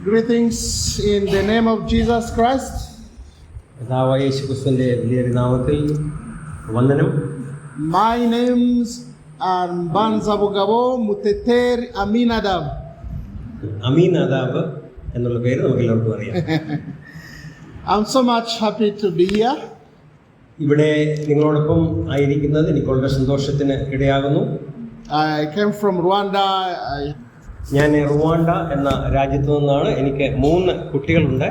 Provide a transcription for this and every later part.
Greetings in the name of Jesus Christ. കർത്താവായ യേശുക്രിസ്തുവിന്റെ വലിയൊരു നാമത്തിൽ വന്ദനം. My name's Banzabugabo Muteter Aminadab. അമീനാദാബ് എന്നുള്ള പേര് നമുക്ക് എല്ലാവർക്കും അറിയാം. I'm so much happy to be here. ഇവിടെ നിങ്ങളോടൊപ്പം ആയിരിക്കുന്നത് എനിക്ക് വളരെ സന്തോഷത്തിന് ഇടയാകുന്നു. I came from Rwanda. ഞാൻ റുവാണ്ട എന്ന രാജ്യത്തു നിന്നാണ്. എനിക്ക് 3 കുട്ടികളുണ്ട്.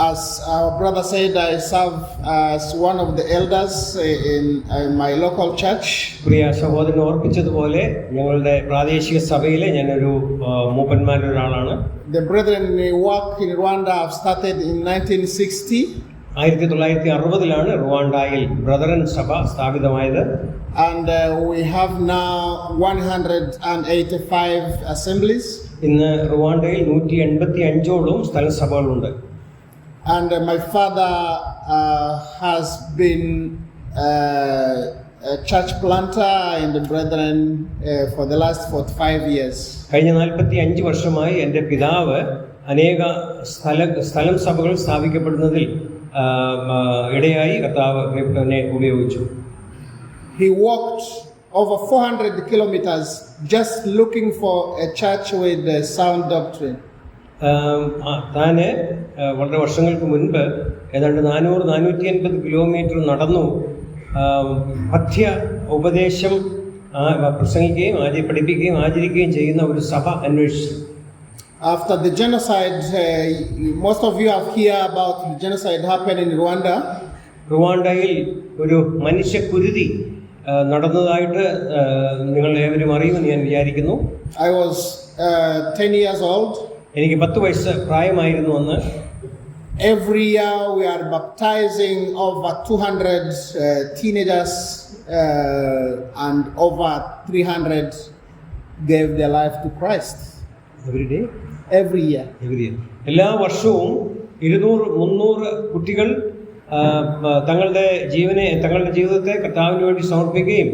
As our brother said, I serve as one of the elders in my local church. പ്രിയ സഹോദരൻ ഓർപ്പിച്ചതുപോലെ ഞങ്ങളുടെ പ്രാദേശിക സഭയിലെ ഞാനൊരു മൂപ്പന്മാരിൽ ഒരാളാണ്. The brethren work in Rwanda have started in 1960. 1960 റുവാണ്ടയിൽ brethren സഭ സ്ഥാപിതമായത്. And we have now 185 assemblies. ഇന്ന് റുവാണ്ടയിൽ 185ഓളം സ്ഥലസഭകളുണ്ട്. And my father has been a church planter in the brethren for the last 45 years. കഴിഞ്ഞ 45 വർഷമായി എൻ്റെ പിതാവ് അനേക സ്ഥലം സഭകൾ സ്ഥാപിക്കപ്പെടുന്നതിൽ ഇടയായി കർത്താവ് പ്രിയപ്പെട്ടവനെ ഉപയോഗിച്ചു. He walked over 400 kilometers just looking for a church with sound doctrine. താന് വളരെ വർഷങ്ങൾക്ക് മുൻപ് ഏതാണ്ട് 400-450 കിലോമീറ്റർ നടന്നു പഥ്യ ഉപദേശം പ്രസംഗിക്കുകയും പഠിപ്പിക്കുകയും ആചരിക്കുകയും ചെയ്യുന്ന ഒരു സഭ അന്വേഷിച്ചു. After the genocide, most of you have heard about the genocide happened in Rwanda. റുവാണ്ടയിൽ ഒരു മനുഷ്യക്കുരുതി നടന്നതായിട്ട് നിങ്ങൾ ഏവരും അറിയുമെന്ന് ഞാൻ വിചാരിക്കുന്നു. I was 10 years old. എനിക്ക് 10 വയസ്സ് പ്രായമായിരുന്നു അന്ന്. Every year we are baptizing over 200 teenagers and over 300 gave their life to Christ. Every year. എല്ലാ വർഷവും 200-300 കുട്ടികൾ തങ്ങളുടെ ജീവിതത്തെ കർത്താവിന് വേണ്ടി സമർപ്പിക്കുകയും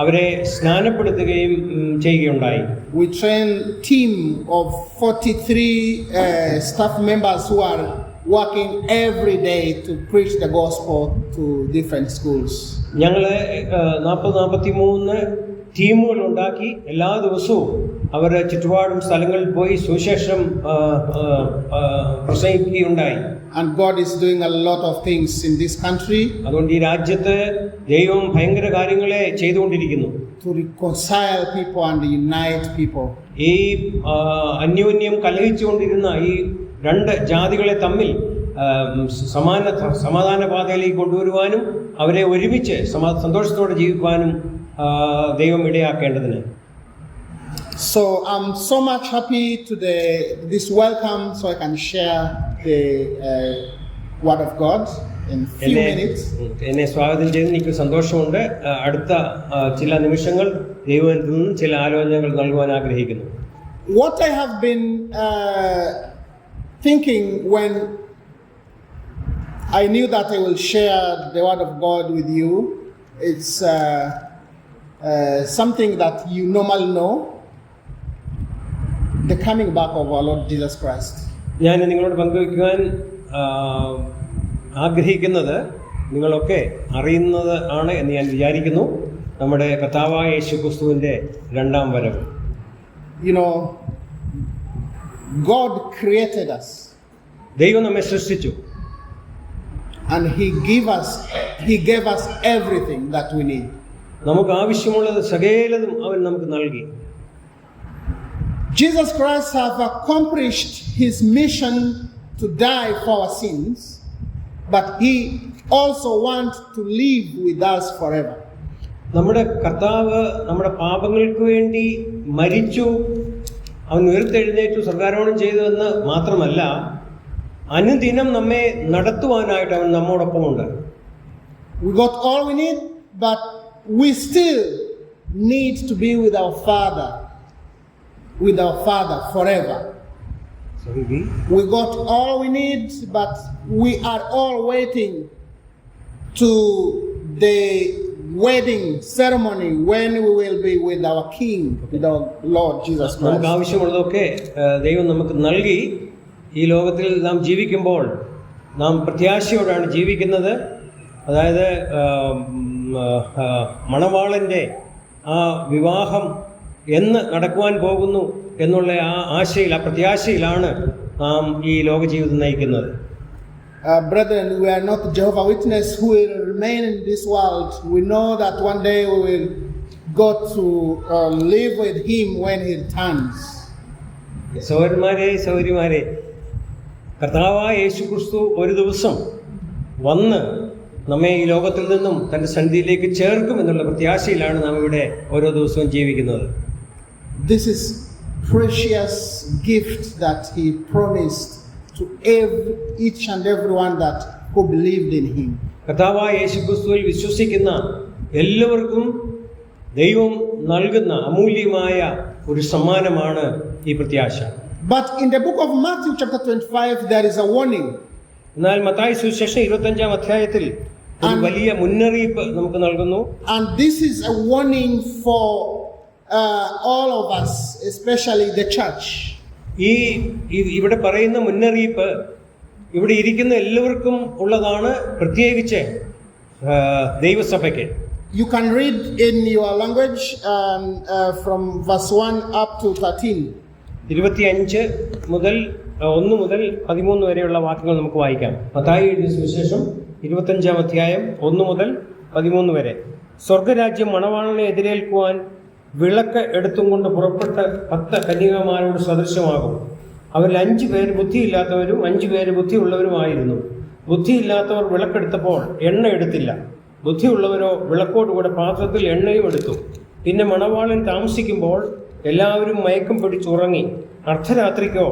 അവരെ സ്നാനപ്പെടുത്തുകയും ചെയ്യുകയുണ്ടായി. We train team of 43 staff members who are working every day to preach the gospel to different schools. ഞങ്ങള് 40-43 ടീമുകൾ ഉണ്ടാക്കി എല്ലാ ദിവസവും അവർ ചുറ്റുപാടും സ്ഥലങ്ങളിൽ പോയി സുവിശേഷം പ്രസംഗിക്കുകയുണ്ടായി. And God is doing a lot of things in this country. അതുകൊണ്ട് ഈ രാജ്യത്ത് ദൈവം ഭയങ്കര കാര്യങ്ങളെ ചെയ്തുകൊണ്ടിരിക്കുന്നു. To reconcile people and unite people. ഈ അന്യോന്യം കലഹിച്ചുകൊണ്ടിരുന്ന ഈ 2 ജാതികളെ തമ്മിൽ സമാധാന പാതയിലേക്ക് കൊണ്ടുവരുവാനും അവരെ ഒരുമിച്ച് സന്തോഷത്തോടെ ജീവിക്കുവാനും ദൈവം ഇടയാക്കേണ്ടതിന്. So I'm so much happy to this welcome, so I can share the word of God in few minutes. എന്നെ സ്വാഗതം ചെയ്ത് എനിക്ക് സന്തോഷമുണ്ട്. അടുത്ത ചില നിമിഷങ്ങൾ ദൈവത്തിൽ നിന്നും ചില ആലോചനകൾ നൽകുവാൻ ആഗ്രഹിക്കുന്നു. What I have been thinking when I knew that I will share the word of God with you, it's something that you normally know. The coming back of our Lord Jesus Christ. ഞാൻ നിങ്ങളോട് പങ്കുവയ്ക്കുവാൻ ആഗ്രഹിക്കുന്നത് നിങ്ങളൊക്കെ അറിയുന്നത് ആണ് എന്ന് ഞാൻ വിചാരിക്കുന്നു. നമ്മുടെ കർത്താവായ യേശുക്രിസ്തുവിന്റെ 2ാം വരവ്. You know, God created us. ദൈവം നമ്മെ സൃഷ്ടിച്ചു. And He gave us everything that we need. നമുക്ക് ആവശ്യമുള്ളത് സകലതും അവൻ നമുക്ക് നൽകി. Jesus Christ has accomplished His mission to die for our sins, but He also wants to live with us forever. നമ്മുടെ കർത്താവ് നമ്മുടെ പാപങ്ങൾക്ക് വേണ്ടി മരിച്ചു, അവൻ ഉയർത്തെഴുന്നേറ്റു സ്വർഗ്ഗാരോഹണം ചെയ്തു എന്ന് മാത്രമല്ല, അനുദിനം നമ്മെ നടത്തുവാനായിട്ട് അവൻ നമ്മോടൊപ്പമുണ്ട്. We got all we need, but we still need to be with our Father forever. We got all we need, but we are all waiting to the wedding ceremony when we will be with our King, with our Lord Jesus Christ. നമുക്ക് ആവശ്യമുള്ളതൊക്കെ ദൈവം നമുക്ക് നൽകി. ഈ ലോകത്തിൽ നാം ജീവിക്കുമ്പോൾ നാം പ്രത്യാശയോടാണ് ജീവിക്കുന്നത്. അതായത് മണവാളൻ്റെ ആ വിവാഹം എന്ന് നടക്കുവാൻ പോകുന്നു എന്നുള്ള ആ ആശയിൽ, ആ പ്രത്യാശയിലാണ് നാം ഈ ലോകജീവിതം നയിക്കുന്നത്. Brethren, we are not Jehovah's Witnesses who will remain in this world. We know that one day we will go to live with Him when He returns. സഹോദരന്മാരെ, കർത്താവായ യേശുക്രിസ്തു ഒരു ദിവസം വന്ന് നമ്മെ ഈ ലോകത്തിൽ നിന്നും തൻ്റെ സന്നിധിയിലേക്ക് ചേർക്കും എന്നുള്ള പ്രത്യാശയിലാണ് നാം ഇവിടെ ഓരോ ദിവസവും ജീവിക്കുന്നത്. This is precious gift that He promised to each and everyone that who believed in Him. കർത്താവായ യേശുക്രിസ്തുവിൽ വിശ്വസിക്കുന്ന എല്ലാവർക്കും ദൈവം നൽകുന്ന അമൂല്യമായ ഒരു സമ്മാനമാണ് ഈ പ്രത്യാശ. But in the book of Matthew chapter 25 there is a warning. എന്നാൽ മത്തായി സുവിശേഷം 25-ാം അധ്യായത്തിൽ ഒരു വലിയ മുന്നറിയിപ്പ് നമുക്ക് നൽകുന്നു. And this is a warning for all of us, especially the church. ഇവിടെ പറയുന്ന മുന്നറിയിപ്പ് ഇവിടെ ഇരിക്കുന്ന എല്ലാവർക്കും ഉള്ളതാണ്, പ്രത്യേകിച്ച് ദൈവസഭയ്ക്ക്. You can read in your language from verse 1 up to 13. 25 മുതൽ 1 മുതൽ 13 വരെയുള്ള വാക്യങ്ങൾ നമുക്ക് വായിക്കാം. മത്തായി എഴുതിയ സുവിശേഷം 25-ാം അധ്യായം 1 മുതൽ 13 വരെ. സ്വർഗരാജ്യം മണവാളനെ എതിരേൽക്കുവാൻ വിളക്ക് എടുത്തും കൊണ്ട് പുറപ്പെട്ട് 10 കന്യകമാരോട് സദൃശമാകും. അവരിൽ 5 പേര് ബുദ്ധിയില്ലാത്തവരും 5 പേര് ബുദ്ധിയുള്ളവരുമായിരുന്നു. ബുദ്ധിയില്ലാത്തവർ വിളക്കെടുത്തപ്പോൾ എണ്ണ എടുത്തില്ല. ബുദ്ധിയുള്ളവരോ വിളക്കോടുകൂടെ പാത്രത്തിൽ എണ്ണയും എടുത്തു. പിന്നെ മണവാളൻ താമസിക്കുമ്പോൾ എല്ലാവരും മയക്കം പിടിച്ചുറങ്ങി. അർദ്ധരാത്രിക്കോ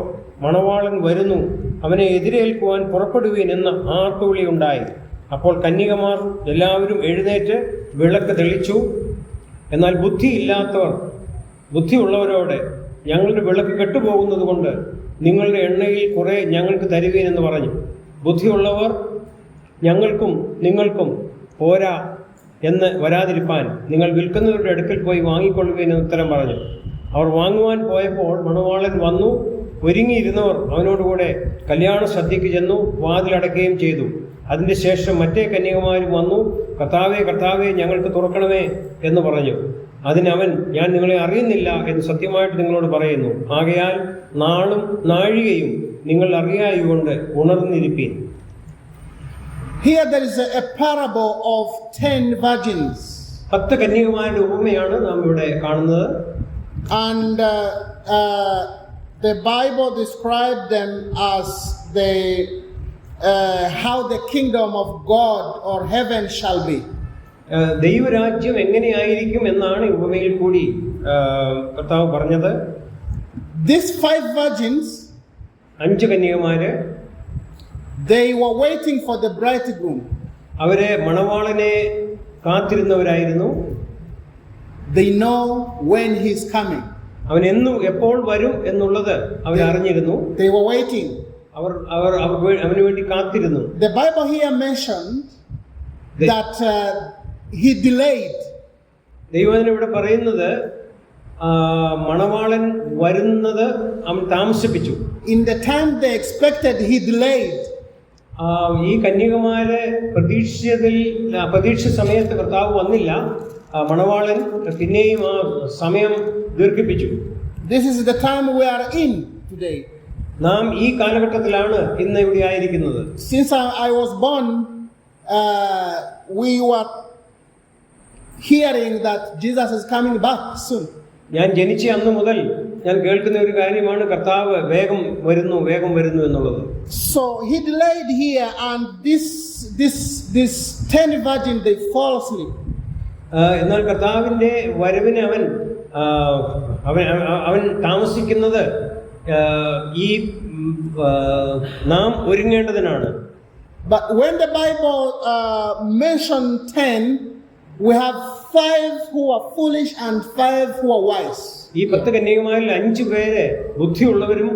മണവാളൻ വരുന്നു, അവനെ എതിരേൽക്കുവാൻ പുറപ്പെടുവീൻ എന്ന ആർത്തുവിളി ഉണ്ടായി. അപ്പോൾ കന്യകമാർ എല്ലാവരും എഴുന്നേറ്റ് വിളക്ക് തെളിച്ചു. എന്നാൽ ബുദ്ധിയുള്ളവരോട് ഞങ്ങളുടെ വിളക്ക് കെട്ടുപോകുന്നത് കൊണ്ട് നിങ്ങളുടെ എണ്ണയിൽ കുറെ ഞങ്ങൾക്ക് തരുവീൻ എന്ന് പറഞ്ഞു. ബുദ്ധിയുള്ളവർ ഞങ്ങൾക്കും നിങ്ങൾക്കും പോരാ എന്ന് വരാതിരിപ്പാൻ നിങ്ങൾ വിൽക്കുന്നവരുടെ അടുക്കൽ പോയി വാങ്ങിക്കൊള്ളുവീൻ എന്ന് ഉത്തരം പറഞ്ഞു. അവർ വാങ്ങുവാൻ പോയപ്പോൾ മണവാളൻ വന്നു. ഒരുങ്ങിയിരുന്നവർ അവനോടുകൂടെ കല്യാണ സദ്യക്ക് ചെന്നു വാതിലടക്കുകയും ചെയ്തു. അതിൻ്റെ ശേഷം മറ്റേ കന്യകമാരും വന്നു, കർത്താവേ കർത്താവേ ഞങ്ങൾക്ക് തുറക്കണമേ എന്ന് പറഞ്ഞു. അതിനവൻ, ഞാൻ നിങ്ങളെ അറിയുന്നില്ല എന്ന് സത്യമായിട്ട് നിങ്ങളോട് പറയുന്നു. ആകയാൽ നാളും നാഴികയും നിങ്ങൾ അറിയായതുകൊണ്ട് ഉണർന്നിരിപ്പീൻ. Here there is a parable of 10 virgins. 10 കന്യകമാരുടെ ഉപമയാണ് നാം ഇവിടെ കാണുന്നത്. And the Bible described them as how the kingdom of God or heaven shall be. ദൈവരാജ്യം എങ്ങനെയായിരിക്കും എന്നാണ് ഉപമയിൽ കൂടി കർത്താവ് പറഞ്ഞത്. These 5 virgins, 5 കന്യകമാര്, they were waiting for the bridegroom. അവരെ മണവാളനെ കാത്തിരുന്നവരായിരുന്നു. They know when he is coming. അവൻ എപ്പോൾ വരും എന്നുള്ളത് അവർ അറിഞ്ഞിരുന്നു. They were waiting. അവർ അവന് വേണ്ടി കാത്തിരുന്നു. The Bible here mentioned that he delayed. ദൈവം ഇവിടെ പറയുന്നത് മണവാളൻ വരുന്നത് അവൻ താമസിപ്പിച്ചു. In the time they expected, he delayed. ഈ കന്യകമാരെ പ്രതീക്ഷ സമയത്ത് കർത്താവ് വന്നില്ല. മണവാളൻ പിന്നെയും ആ സമയം ദീർഘിപ്പിച്ചു. This is the time we are in today. നാം ഈ കാലഘട്ടത്തിലാണ് ഇന്ന് ഇവിടെ ആയിരിക്കുന്നത്. Since I was born, we were hearing that Jesus is coming back soon. ഞാൻ ജനിച്ച അന്ന് മുതൽ ഞാൻ കേൾക്കുന്ന ഒരു കാര്യമാണ് കർത്താവ് വേഗം വരുന്നു എന്നുള്ളത്. So he delayed here, and this 10 virgins, they fall asleep. എന്നാൽ കർത്താവിന്റെ വരവിന് അവൻ താമസിക്കുന്നത് ഈ നാം ഒരുങ്ങേണ്ടതിനാണ്. But when the Bible mentioned 10, we have 5 who are foolish and 5 who are wise. ഈ 10 കന്യകമാരിൽ 5 പേര് ബുദ്ധിയുള്ളവരും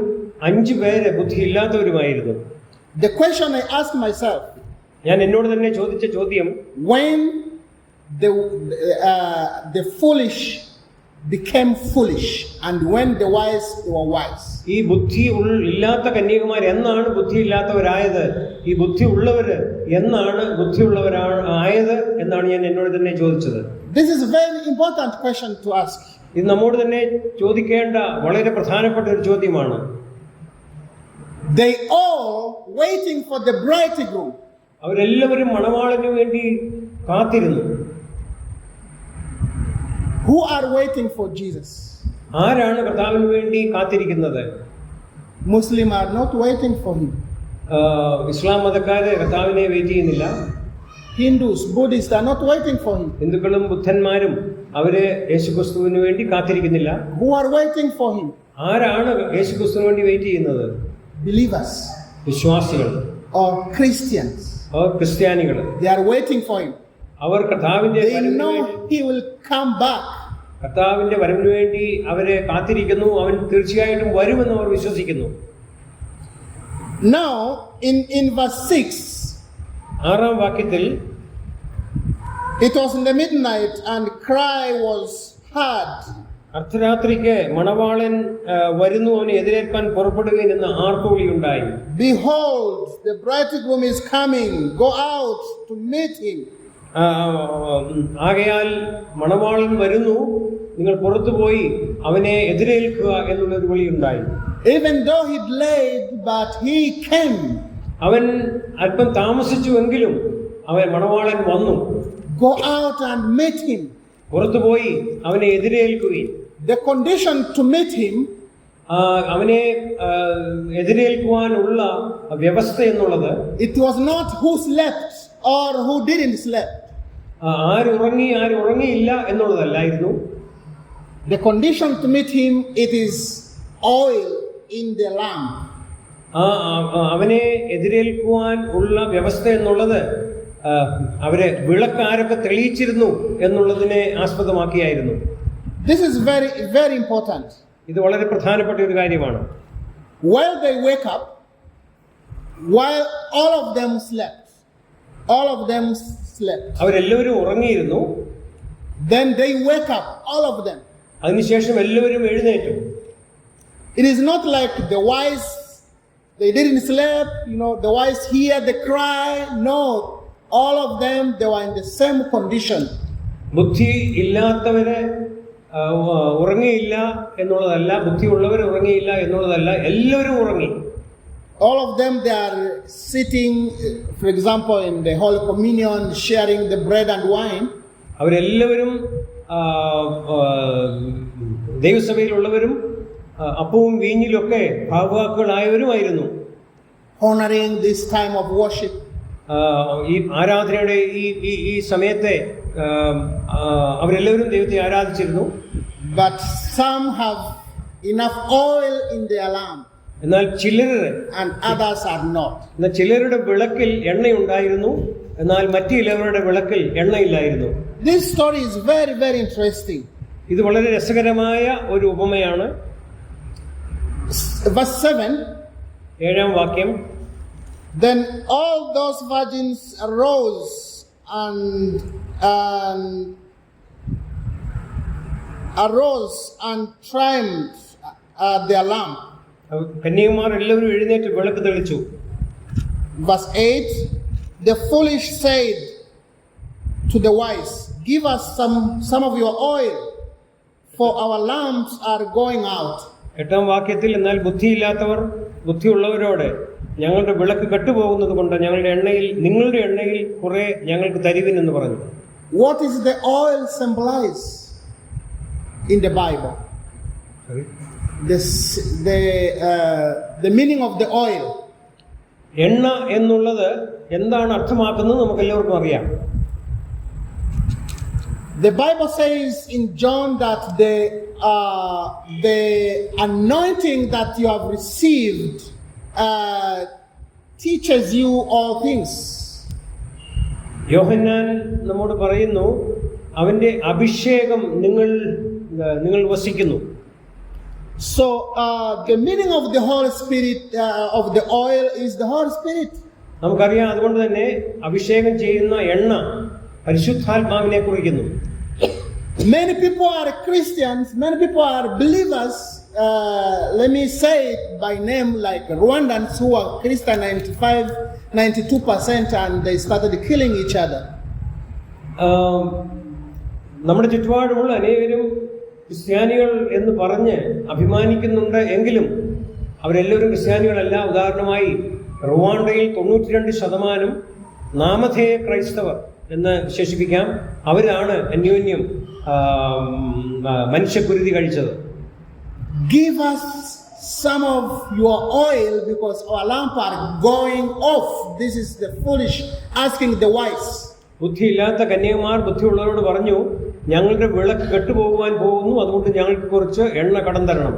5 പേര് ബുദ്ധിയില്ലാത്തവരുമായിരുന്നു. The question I ask myself, ഞാൻ എന്നോട് തന്നെ ചോദിച്ച ചോദ്യം, when the foolish became foolish, and when the wise they were wise. ഈ ബുദ്ധി ഇല്ലാത്ത കന്യകമാർ എന്നാണ് ബുദ്ധി ഇല്ലാത്തവരായത്? ഈ ബുദ്ധി ഉള്ളവര് എന്നാണ് ബുദ്ധിയുള്ളവരായത് എന്നാണ് ഞാൻ എന്നോട് തന്നെ ചോദിച്ചത്. This is a very important question to ask. ഇത് നമ്മോട് തന്നെ ചോദിക്കേണ്ട വളരെ പ്രധാനപ്പെട്ട ഒരു ചോദ്യമാണ്. They all waiting for the bridegroom. അവരെല്ലാവരും മണവാളന് വേണ്ടി കാത്തിരുന്നു. Who are waiting for Jesus? ആരാണ് കർത്താവിന് വേണ്ടി കാത്തിരിക്കുന്നത്? Muslim are not waiting for him. ഇസ്ലാം മതക്കാര് കർത്താവിനെ വെയിറ്റ് ചെയ്യുന്നില്ല. Hindus, Buddhists are not waiting for him. ഹിന്ദുക്കളും ബുദ്ധന്മാരും അവര് യേശുക്രിസ്തുവിന് വേണ്ടി കാത്തിരിക്കുന്നില്ല. Who are waiting for him? ആരാണ് യേശുക്രിസ്തുവിന് വേണ്ടി വെയിറ്റ് ചെയ്യുന്നത്? Believers. വിശ്വാസികൾ Or Christians. ക്രിസ്ത്യാനികൾ. They are waiting for him. അവർ കർത്താവിന്റെ They know he will come back. കർത്താവിന്റെ വരവിന് വേണ്ടി അവരെ കാത്തിരിക്കുന്നു. അവൻ തീർച്ചയായിട്ടും വരുമെന്ന് അവർ വിശ്വസിക്കുന്നു. Now in verse 6, 6-ാം വാക്യത്തിൽ, it was in the midnight and cry was heard. അർദ്ധരാത്രിക്ക് മണവാളൻ വരുന്നു, അവനെ എതിരേൽക്കാൻ പുറപ്പെടുകയും എന്ന ആർപ്പുവിളി ഉണ്ടായി. Behold, the bridegroom is coming, go out to meet him. ആകയാൽ മണവാളൻ വരുന്നു, നിങ്ങൾ പുറത്തുപോയി അവനെ എതിരേൽക്കുക എന്നുള്ളൊരു വിളി ഉണ്ടായി. Even though he delayed, but he came. അവൻ അല്പം താമസിച്ചുവെങ്കിലും അവൻ മണവാളൻ വന്നു. Go out and meet him. പുറത്തുപോയി അവനെ എതിരേൽക്കുകയും. The condition to meet him, അവനെ എതിരേൽക്കുവാനുള്ള വ്യവസ്ഥ എന്നുള്ളത്, it was not who slept or who didn't sleep. ആരുറങ്ങി ആരുറങ്ങിയില്ല എന്നുള്ളതല്ലായിരുന്നു. The condition to meet him, it is oil in the lamp. അവനെ എതിരേൽക്കുവാൻ ഉള്ള വ്യവസ്ഥ എന്നുള്ളത് അവരെ വിളക്കാരൊക്കെ തെളിയിച്ചിരുന്നു എന്നുള്ളതിനെ ആസ്പദമാക്കിയായിരുന്നു. This is very, very important. ഇത് വളരെ പ്രധാനപ്പെട്ട ഒരു കാര്യമാണ്. While they wake up, while all of them slept, അവരെല്ലാവരും ഉറങ്ങിയിരുന്നു. Then they wake up, all of them. അതിനുശേഷം എല്ലാവരും എഴുന്നേറ്റു. It is not like the wise, they didn't sleep, the wise hear the cry. No, all of them, they were in the same condition. ബുദ്ധി ഇല്ലാത്തവരെ ഉറങ്ങിയില്ല എന്നുള്ളതല്ല, ബുദ്ധിയുള്ളവർ ഉറങ്ങിയില്ല എന്നുള്ളതല്ല, എല്ലാവരും ഉറങ്ങി. All of them, they are sitting, for example, in the Holy Communion, sharing the bread and wine. അവരെല്ലാവരും ദൈവസഭയിലുള്ളവരും അപ്പവും വീഞ്ഞിലൊക്കെ ഭാഗവാക്കുകളായവരുമായിരുന്നു. Honoring this time of worship. ഈ ആരാധനയുടെ ഈ സമയത്തെ അവരെല്ലാവരും ദൈവത്തെ ആരാധിച്ചിരുന്നു. But some have enough oil in their lamp. എന്നാൽ and others are not. എന്നാൽ ചിലരുടെ വിളക്കിൽ എണ്ണയുണ്ടായിരുന്നു, എന്നാൽ മറ്റു ചിലവരുടെ വിളക്കിൽ എണ്ണയില്ലായിരുന്നു. This story is very, very interesting. ഇത് വളരെ രസകരമായ ഒരു ഉപമയാണ്. Verse 7. 7-ാം വാക്യം. Then all those virgins arose and trimmed their lamp. കന്യകമാർ എല്ലാവരും എഴുന്നേറ്റ് വിളക്ക് തെളിച്ചു. Verse 8. The foolish said to the wise, give us some of your oil, for our lamps are going out. 8-ാം വാക്യത്തിൽ, എന്നാൽ ബുദ്ധിയുള്ളവരോട്, ഞങ്ങളുടെ വിളക്ക് കെട്ടുപോകുന്നത് കൊണ്ട് നിങ്ങളുടെ എണ്ണയിൽ കുറെ ഞങ്ങൾക്ക് തരുവിൻ എന്ന് പറഞ്ഞു. What is the oil symbolize in the Bible? Sorry? The meaning of the oil. എണ്ണ എന്നുള്ളത് എന്താണ് അർത്ഥമാക്കുന്നത് നമുക്ക് എല്ലാവർക്കും അറിയാം. The Bible says in John that the anointing that you have received teaches you all things. യോഹന്നാൻ നമ്മോട് പറയുന്നു, അവന്റെ അഭിഷേകം നിങ്ങൾ വസിക്കുന്നു. So the meaning of the Holy Spirit of the oil is the Holy Spirit. നമുക്കറിയാം, അതുകൊണ്ട് തന്നെ അഭിഷേകം ചെയ്യുന്ന എണ്ണ പരിശുദ്ധാത്മാവിനെ കുറിക്കുന്നു. Many people are Christians, many people are believers. Let me say it by name, like Rwandans who are Christian 92%, and they started killing each other. നമ്മുടെ ചുറ്റുപാടുമുള്ള അനേകരും ക്രിസ്ത്യാനികൾ എന്ന് പറഞ്ഞ് അഭിമാനിക്കുന്നുണ്ട് എങ്കിലും അവരെല്ലാവരും ക്രിസ്ത്യാനികളല്ല. ഉദാഹരണമായി റുവാണ്ടയിൽ 92% നാമധേയ ക്രൈസ്തവർ എന്ന് വിശേഷിപ്പിക്കാം. അവരാണ് അന്യോന്യം മനുഷ്യക്കുരുതി കഴിച്ചത്. Give us some of your oil because our lamp are going off. This is the foolish asking the wise. ബുദ്ധിയില്ലാത്ത കന്യകമാർ ബുദ്ധിയുള്ളവരോട് പറഞ്ഞു, ഞങ്ങളുടെ വിളക്ക് കെട്ടുപോകുവാൻ പോകുന്നു, അതുകൊണ്ട് ഞങ്ങൾക്ക് കുറച്ച് എണ്ണ കടം തരണം.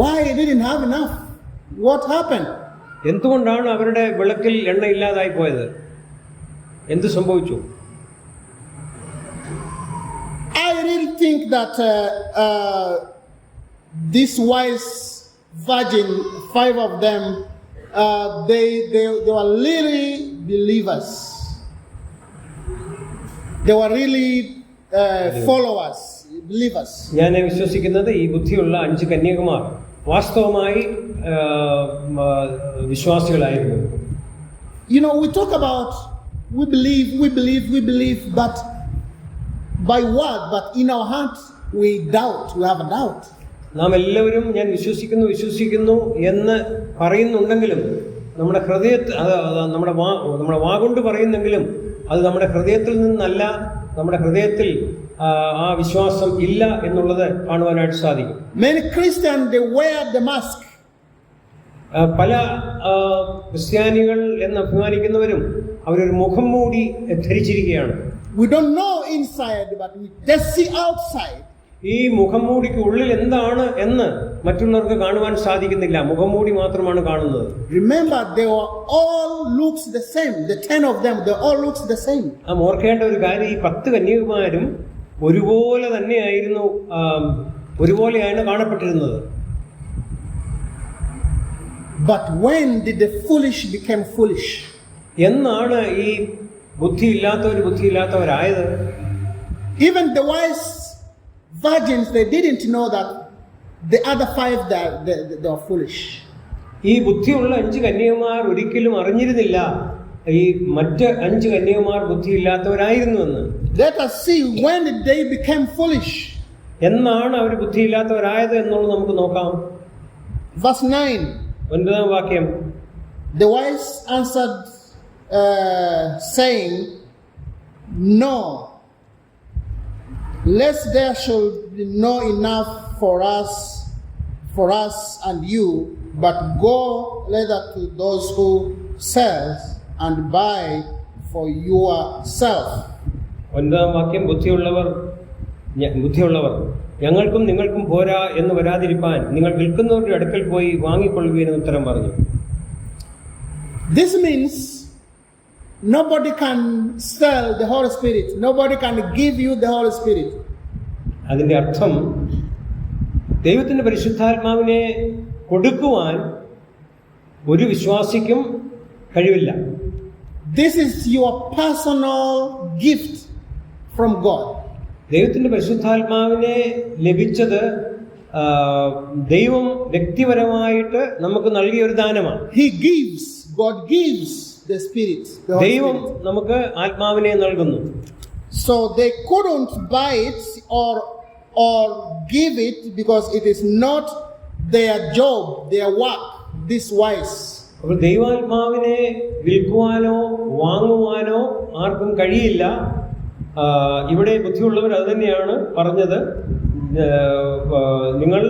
Why didn't have enough? What happened? എന്തുകൊണ്ടാണ് അവരുടെ വിളക്കിൽ എണ്ണ ഇല്ലാതായി പോയത്? എന്ത് സംഭവിച്ചു? I really think that this wise virgin, 5 of them, they were really believers. They were really followers, believers. ഞാൻ വിശ്വസിക്കുന്നത് ഈ ബുദ്ധിയുള്ള 5 കന്യകമാർ വാസ്തവമായി വിശ്വാസികളായിരുന്നു. You know, we talk about we believe, but by word, but in our hearts we doubt. We have a doubt. നാം എല്ലാവരും ഞാൻ വിശ്വസിക്കുന്നു എന്ന് പറയുന്നുണ്ടെങ്കിലും നമ്മുടെ ഹൃദയത്തിൽ നമ്മുടെ വാഗൊണ്ട് പറയുന്നെങ്കിലും അത് നമ്മുടെ ഹൃദയത്തിൽ നിന്നല്ല. നമ്മുടെ ഹൃദയത്തിൽ ആ വിശ്വാസം ഇല്ല എന്നുള്ളത് കാണുവാനായിട്ട് സാധിക്കും. Many Christians, they wear the mask. പല ക്രിസ്ത്യാനികൾ എന്ന് അഭിമാനിക്കുന്നവരും അവരൊരു മുഖം മൂടി ധരിച്ചിരിക്കുകയാണ്. We don't know inside, but we just see outside. ഈ മുഖം മൂടിക്ക് ഉള്ളിൽ എന്താണ് എന്ന് മറ്റുള്ളവർക്ക് കാണുവാൻ സാധിക്കുന്നില്ല. മുഖം മൂടി മാത്രമാണ് കാണുന്നത്. Remember, they were all looks the same. The 10 of them, they all looks the same. ഓർക്കേണ്ട ഒരു കാര്യം, ഈ 10 കന്യകമാരും ഒരുപോലെ തന്നെയായിരുന്നു, ഒരുപോലെയാണ് കാണപ്പെട്ടിരുന്നത്. But when did the foolish become foolish? എന്നാണ് ഈ ബുദ്ധിയില്ലാത്തവരായത്? Even the wise virgins, they didn't know that the other 5 they are foolish. ഈ ബുദ്ധിയുള്ള 5 കന്യകമാർ ഒരിക്കലും അറിഞ്ഞിരുന്നില്ല ഈ മറ്റ് 5 കന്യകമാർ ബുദ്ധിയില്ലാത്തവരായിരുന്നുവെന്ന്. Let us see when they became foolish. എന്നാണ് അവർ ബുദ്ധിയില്ലാത്തവരായത് എന്നുള്ളത് നമുക്ക് നോക്കാം. Verse 9. 9ാം വാക്യം. The wise answered, saying, No, lest there should be not enough for us and you, but go rather to those who sell and buy for yourself. 9ാം വാക്യം. ബുദ്ധിയുള്ളവർ ഞങ്ങൾക്കും നിങ്ങൾക്കും പോരാ എന്ന് വരാതിരിപ്പാൻ നിങ്ങൾ വിൽക്കുന്നവരുടെ അടുക്കൽ പോയി വാങ്ങിക്കൊള്ളുവീനെന്ന് ഉത്തരം പറഞ്ഞു. This means nobody can sell the Holy Spirit. Nobody can give you the Holy Spirit. അതിന്റെ അർത്ഥം ദൈവത്തിന്റെ പരിശുദ്ധാത്മാവിനെ കൊടുക്കുവാൻ ഒരു വിശ്വാസിക്കും കഴിവില്ല. This is your personal gift from God. ദൈവത്തിന്റെ പരിശുദ്ധാത്മാവിനെ ലഭിച്ചത് ദൈവം വ്യക്തിപരമായിട്ട് നമുക്ക് നൽകിയ ഒരു ദാനമാണ്. God gives the Spirit. ദൈവം നമുക്ക് ആത്മാവിനെ നൽകുന്നു. So they couldn't buy it or give it because it is not their job, their work. This wise. അപ്പോൾ ദൈവാത്മാവിനെ വിൽക്കുവാനോ വാങ്ങുവാനോ ആർക്കും കഴിയില്ല. ഇവിടെ ബുദ്ധിയുള്ളവർ അത് തന്നെയാണ് പറഞ്ഞത്. നിങ്ങൾ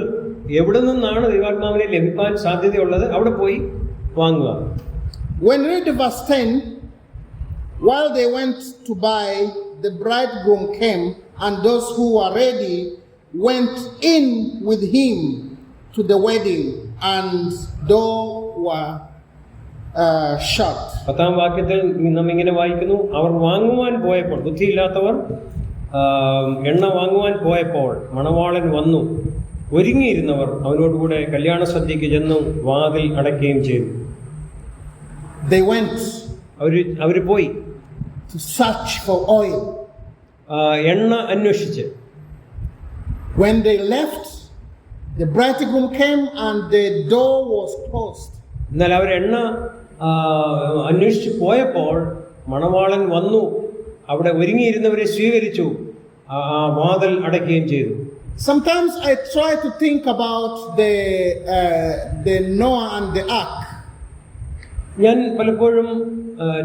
എവിടെ നിന്നാണ് ദൈവാത്മാവിനെ ലഭിക്കാൻ സാധ്യതയുള്ളത് അവിടെ പോയി വാങ്ങുക. When read verse 10, while they went to buy, the bridegroom came, and those who were ready went in with him to the wedding, and door were shut. 10ാം വാക്യത്തിൽ നാം ഇങ്ങനെ വായിക്കുന്നു, അവർ വാങ്ങുവാൻ പോയപ്പോൾ, ബുദ്ധിയില്ലാത്തവർ എണ്ണ വാങ്ങുവാൻ പോയപ്പോൾ മണവാളൻ വന്നു, ഒരുങ്ങിയിരുന്നവർ അവനോടുകൂടെ കല്യാണ സദ്യക്ക് ചെന്നു വാതിൽ അടയ്ക്കുകയും ചെയ്തു. They went അവർ പോയി to search for oil. എണ്ണ അന്വേഷിച്ച്. When they left, the bridegroom came and the door was closed. എന്നാൽ അവർ എണ്ണ അന്വേഷിച്ച് പോയപ്പോൾ മണവാളൻ വന്നു, അവിടെ ഒരുങ്ങിയിരുന്നവരെ സ്വീകരിച്ചു, വാതിൽ അടയ്ക്കുകയും ചെയ്തു. Sometimes I try to think about the Noah and the ark. ഞാൻ പലപ്പോഴും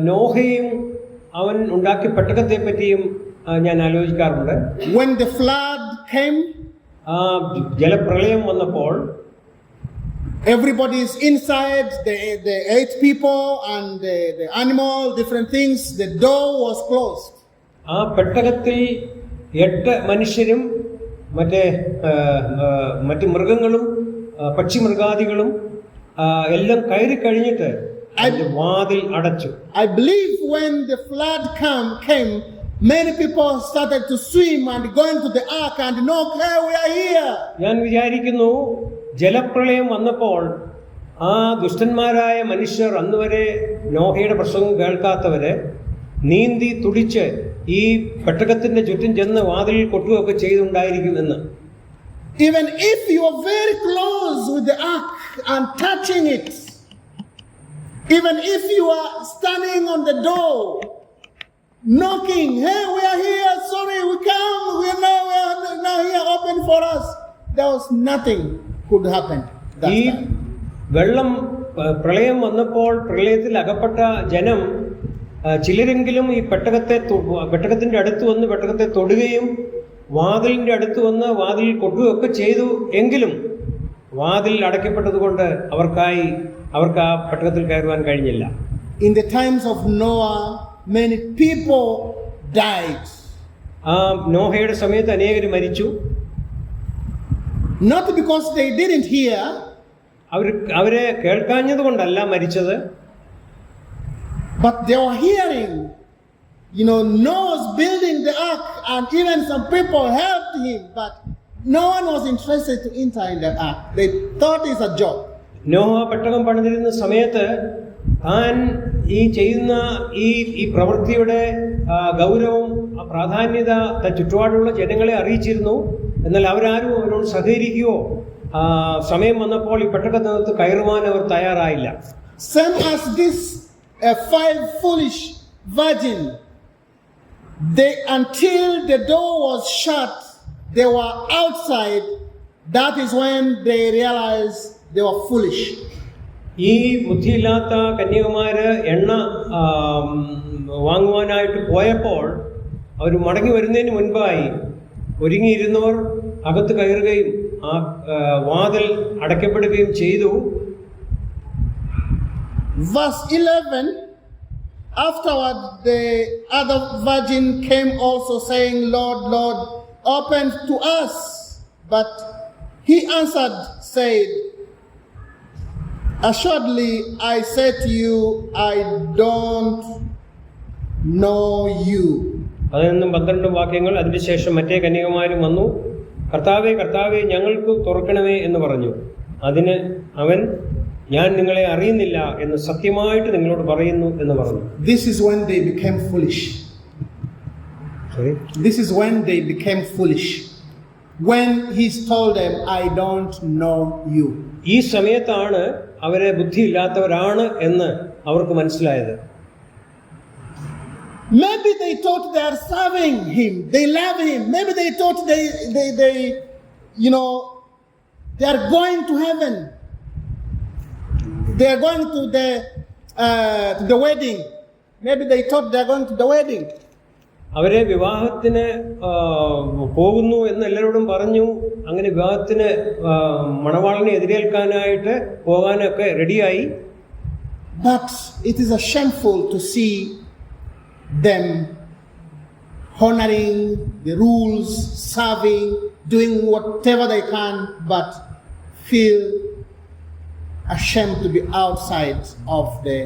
നോഹയും അവൻ ഉണ്ടാക്കിയ പെട്ടകത്തെ പറ്റിയും ഞാൻ ആലോചിക്കാറുണ്ട്. When the flood came, ജലപ്രളയം വന്നപ്പോൾ everybody is inside, the 8 people and the animal, different things, the door was closed. ആ പെട്ടകത്തിൽ 8 മനുഷ്യരും മറ്റ് മൃഗങ്ങളും പക്ഷിമൃഗാദികളും എല്ലാം കയറി കഴിഞ്ഞിട്ട് വാതിൽ അടച്ചു. I believe when the flood came, many people started to swim and going to the ark and no, hey, we are here. ഞാൻ വിചാരിക്കുന്നു ജലപ്രളയം വന്നപ്പോൾ ആ ദുഷ്ടന്മാരായ മനുഷ്യർ, അന്നുവരെ നോഹയുടെ പ്രസംഗം കേൾക്കാത്തവരെ, നീന്തി തുടിച്ച് ഈ പെട്ടകത്തിന്റെ ചുറ്റും ചെന്ന് വാതിലിൽ കൊട്ടുകയൊക്കെ ചെയ്തുണ്ടായിരിക്കുമെന്ന്. Even if you are very close with the ark and touching it, even if you are standing on the door knocking, hey, we are here, sorry, we come, we are now here, open for us, there was nothing could happen that ഈ time. വെള്ളം പ്രളയം വന്നപ്പോൾ പ്രളയത്തിൽ അകപ്പെട്ട ജനം ചിലരെങ്കിലും ഈ പെട്ടകത്തിന്റെ അടുത്ത് വന്ന് പെട്ടകത്തെ തൊടുകയും വാതിലിന്റെ അടുത്ത് വന്ന് വാതിൽ കൊട്ടുകയൊക്കെ ചെയ്തു. എങ്കിലും വാതിൽ അടയ്ക്കപ്പെട്ടതുകൊണ്ട് അവർക്ക് ആ പെട്ടകത്തിൽ കയറുവാൻ കഴിഞ്ഞില്ല. In the times of Noah, many people died. ആ നോഹയുടെ സമയത്ത് അനേകർ മരിച്ചു. Not because they didn't hear, അവരെ കേൾക്കാഞ്ഞത് കൊണ്ടല്ല മരിച്ചത്, but they were hearing. Noah was building the ark and even some people helped him, but no one was interested to enter in the ark. They thought it's a joke. Noah പെട്ടകം പണിതിരുന്ന സമയത്ത് താൻ ഈ ചെയ്യുന്ന ഈ പ്രവൃത്തിയുടെ ഗൗരവം, പ്രാധാന്യത ചുറ്റുപാടുള്ള ജനങ്ങളെ അറിയിച്ചിരുന്നു. എന്നാൽ അവരാരും അവരോട് സഹകരിക്കുകയോ സമയം വന്നപ്പോൾ ഈ പെട്ടകത്തിനകത്ത് കയറുവാൻ അവർ തയ്യാറായില്ല. Same as this 5 foolish virgins, until the door was shut, they were outside. That is when they realized they were foolish. ഈ ബുദ്ധിയില്ലാത്ത കന്യകമാര് എണ്ണ വാങ്ങുവാനായിട്ട് പോയപ്പോൾ അവർ മടങ്ങി വരുന്നതിന് മുൻപായി ഒരുങ്ങിയിരുന്നവർ അകത്ത് കയറുകയും ആ വാതിൽ അടയ്ക്കപ്പെടുകയും ചെയ്തു. Verse 11, afterward the other virgin came also saying, Lord, Lord, open to us. But he answered, said, assuredly I say to you, I don't know you. 11-12 വാക്യങ്ങൾ. അതിനുശേഷം മറ്റേ കന്യകമാരും വന്നു, കർത്താവേ കർത്താവേ ഞങ്ങൾക്ക് തുറക്കണമേ എന്ന് പറഞ്ഞു. അതിന് അവൻ, ഞാൻ നിങ്ങളെ അറിയുന്നില്ല എന്ന് സത്യമായിട്ട് നിങ്ങളോട് പറയുന്നു എന്ന് പറഞ്ഞു. This is when they became foolish. Sorry? This is when they became foolish. When he told them, I don't know you. ഈ സമയത്താണ് അവരെ ബുദ്ധിയില്ലാത്തവരാണ് എന്ന് അവർക്ക് മനസ്സിലായത്. Maybe they thought they are serving him, they love him. Maybe they thought they are going to heaven. They are going to the wedding. Maybe they thought they are going to the wedding. അവരെ വിവാഹത്തിന് പോകുന്നു എന്ന് എല്ലാവരോടും പറഞ്ഞു. അങ്ങനെ വിവാഹത്തിന് മണവാളനെ എതിരേൽക്കാനായിട്ട് പോകാനൊക്കെ റെഡിയായി. But it is shameful to see them honoring the rules, serving, doing whatever they can, but feel ashamed to be outside of the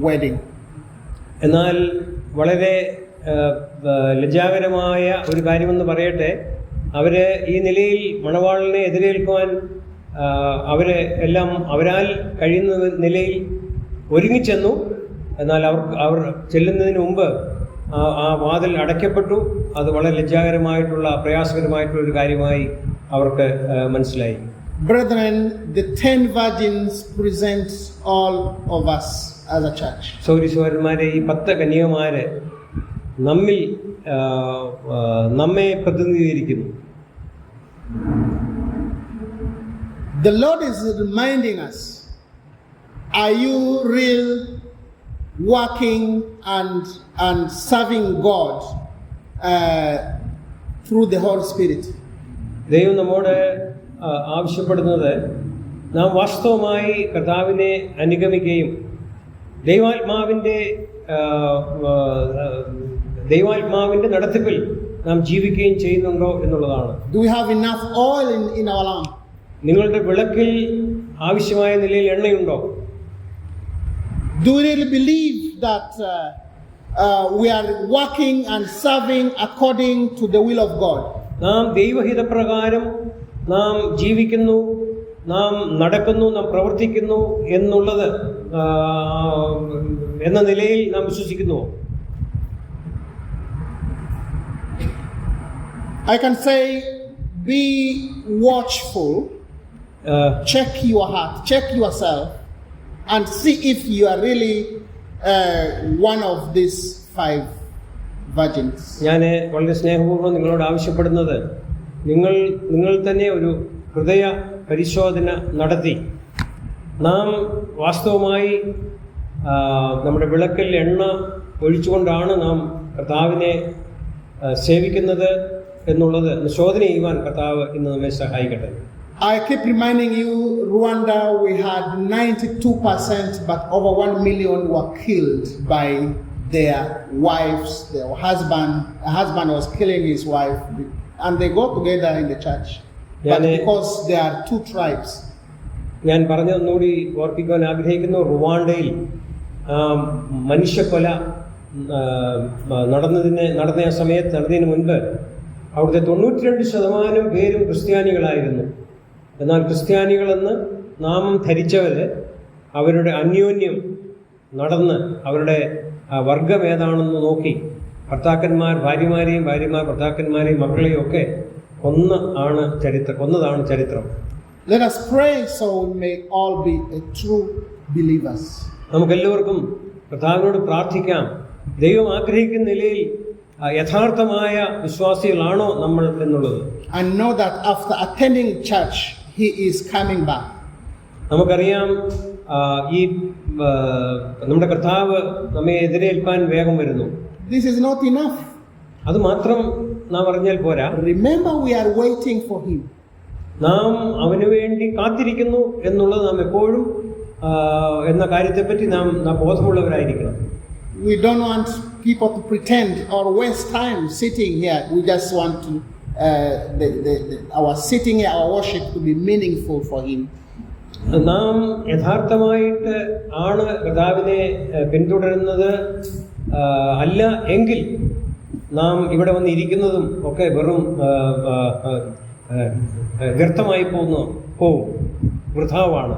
wedding. എന്നാൽ വളരെ ലജ്ജാകരമായ ഒരു കാര്യമെന്ന് പറയട്ടെ, അവര് ഈ നിലയിൽ മണവാളനെ എതിരേൽക്കുവാൻ അവരെ എല്ലാം അവരാൽ കഴിയുന്ന നിലയിൽ ഒരുങ്ങിച്ചെന്നു. എന്നാൽ അവർ ചെല്ലുന്നതിന് മുമ്പ് ആ വാതിൽ അടയ്ക്കപ്പെട്ടു. അത് വളരെ ലജ്ജാകരമായിട്ടുള്ള പ്രയാസകരമായിട്ടുള്ള ഒരു കാര്യമായി അവർക്ക് മനസ്സിലായി. Brethren, the 10 virgins present all of us as a church. സൗരിസോരന്മാരെ, ഈ 10 കന്യകമാര് നമ്മെ പ്രതിനിധീകരിക്കുന്നു. The Lord is reminding us, are you real working and serving God through the Holy Spirit? ദൈവം നമ്മോട് ആവശ്യപ്പെടുന്നത് നാം വാസ്തവമായി കർത്താവിനെ അനുഗമിക്കുകയും ദൈവാത്മാവിന്റെ നടത്തിപ്പിൽ നാം ജീവിക്കുകയും ചെയ്യുന്നുണ്ടോ എന്നുള്ളതാണ്. Do we have enough oil in our lamp? നിങ്ങളുടെ വിളക്കിൽ ആവശ്യമായ നിലയിൽ എണ്ണയുണ്ടോ? Do we really believe that we are working and serving according to the will of God? നാം ദൈവഹിതപ്രകാരം നാം ജീവിക്കുന്നു, നാം നടക്കുന്നു, നാം പ്രവർത്തിക്കുന്നു എന്നുള്ളത് എന്ന നിലയിൽ നാം വിശ്വസിക്കുന്നുവോ? I can say, be watchful, check your heart, check yourself, and see if you are really one of these 5 virgins. ഞാൻ വളരെ സ്നേഹപൂർവ്വം നിങ്ങളോട് ആവശ്യപ്പെടുന്നത്, നിങ്ങൾ തന്നെ ഒരു ഹൃദയ പരിശോധന നടത്തി നാം വാസ്തവമായി നമ്മുടെ വിളക്കിൽ എണ്ണ ഒഴിച്ചുകൊണ്ടാണ് നാം കർത്താവിനെ സേവിക്കുന്നത് എന്നുള്ളത് ശോധന ചെയ്യുവാൻ കർത്താവ് ഇന്ന് നമ്മെ സഹായിക്കട്ടെ. I keep reminding you, Rwanda, we had 92%, but over 1 million were killed by their wives, their husband. A husband was killing his wife, and they go together in the church. But because there are 2 tribes. ഞാൻ പറഞ്ഞൊന്നുകൂടി ഓർപ്പിക്കുവാൻ ആഗ്രഹിക്കുന്നു. റുവാണ്ടയിൽ മനുഷ്യക്കൊല നടന്നതിന് മുൻപ് അവിടുത്തെ 92% പേരും ക്രിസ്ത്യാനികളായിരുന്നു. എന്നാൽ ക്രിസ്ത്യാനികളെന്ന് നാമം ധരിച്ചവർ അവരുടെ അന്യോന്യം നടന്ന് അവരുടെ വർഗം ഏതാണെന്ന് നോക്കി ഭർത്താക്കന്മാർ ഭാര്യമാരെയും ഭാര്യമാർ ഭർത്താക്കന്മാരെയും മക്കളെയും ഒക്കെ കൊന്നതാണ് ചരിത്രം. Let us pray so we may all be a true believers. നമുക്കെല്ലാവർക്കും കർത്താവിനോട് പ്രാർത്ഥിക്കാം. ദൈവം ആഗ്രഹിക്കുന്ന നിലയിൽ യഥാർത്ഥമായ വിശ്വാസികളാണോ നമ്മൾ എന്നുള്ളത്. And know that after attending church, he is coming back. നമുക്കറിയാം, ഈ നമ്മുടെ കർത്താവ് നമ്മെ എതിരേൽപ്പാൻ വേഗം വരുന്നു. This is not enough. അത് മാത്രം നാം അറിഞ്ഞാൽ പോരാ. Remember, we are waiting for him. നാം അവന് വേണ്ടി കാത്തിരിക്കുന്നു എന്നുള്ളത് നാം എപ്പോഴും എന്ന കാര്യത്തെപ്പറ്റി നാം ബോധമുള്ളവരായിരിക്കണം. We don't want people to pretend or waste time sitting here. We just want to our sitting here, our worship to be meaningful for him. നാം യഥാർത്ഥമായിട്ട് ആണ് കർത്താവിനെ പിന്തുടരുന്നത് അല്ല എങ്കിൽ നാം ഇവിടെ വന്ന് ഇരിക്കുന്നതും ഒക്കെ വെറും വ്യർത്ഥമായി പോകും, വൃഥാവാണ്.